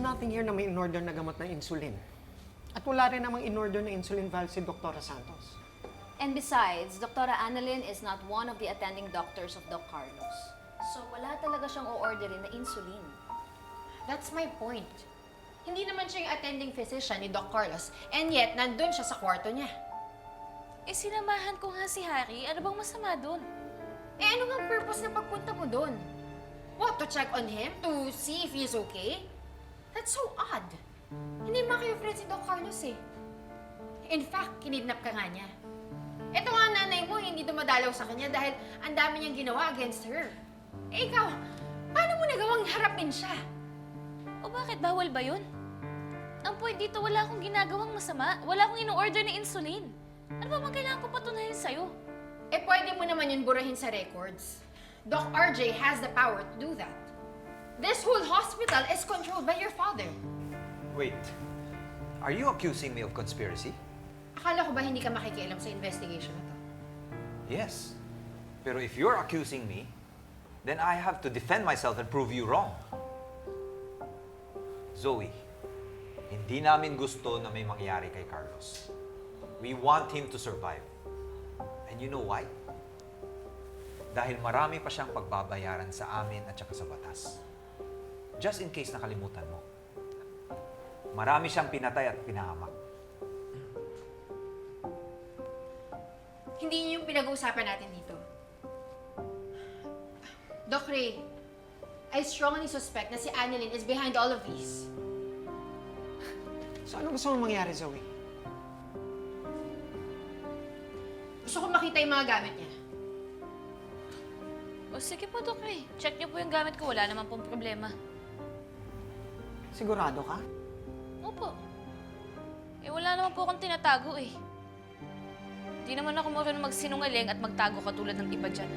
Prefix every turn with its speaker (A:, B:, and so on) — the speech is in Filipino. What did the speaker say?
A: nothing here na may in-order na gamot na insulin. At wala rin namang in-order na insulin valve si Dr. Santos.
B: And besides, Dr. Annalyn is not one of the attending doctors of Doc Carlos. So wala talaga siyang o-orderin na insulin.
C: That's my point. Hindi naman siya yung attending physician ni Doc Carlos, and yet, nandun siya sa kwarto niya.
D: Eh, sinamahan ko nga si Harry. Ano bang masama doon?
C: Eh, ano nga purpose na pagpunta mo doon? What, to check on him? To see if he's okay? That's so odd. Hindi naman kayo friend si Doc Carlos eh. In fact, kinidnap ka nga niya. Ito nga nanay mo, hindi dumadalaw sa kanya dahil ang dami niyang ginawa against her. Eh ikaw, paano mo nagawang harapin siya?
D: O bakit? Bawal ba yun? Ang point dito, wala akong ginagawang masama. Wala akong ino-order na insulin. Ano ba bang kailangan ko patunayan sa'yo?
C: Eh pwede mo naman yun burahin sa records. Doc RJ has the power to do that. This whole hospital is controlled by your father.
E: Wait, are you accusing me of conspiracy?
C: Akala ko ba hindi ka makikialam sa investigation na to?
E: Yes. Pero if you're accusing me, then I have to defend myself and prove you wrong. Zoe, hindi namin gusto na may mangyari kay Carlos. We want him to survive. And you know why? Dahil marami pa siyang pagbabayaran sa amin at saka sa batas. Just in case nakalimutan mo. Marami siyang pinatay at pinahamak.
C: Hindi yun yung pinag-uusapan natin dito. Doc Ray, I strongly suspect na si Annalyn is behind all of these.
A: So ano gusto mong mangyari, Zoe?
C: Gusto ko makita yung mga gamit niya.
D: O sige po, Doc Ray. Check niyo po yung gamit ko. Wala naman pong problema.
A: Sigurado ka?
D: Opo. Eh, wala naman po akong tinatago eh. Hindi naman ako marunong magsinungaling at magtago katulad ng iba dyan.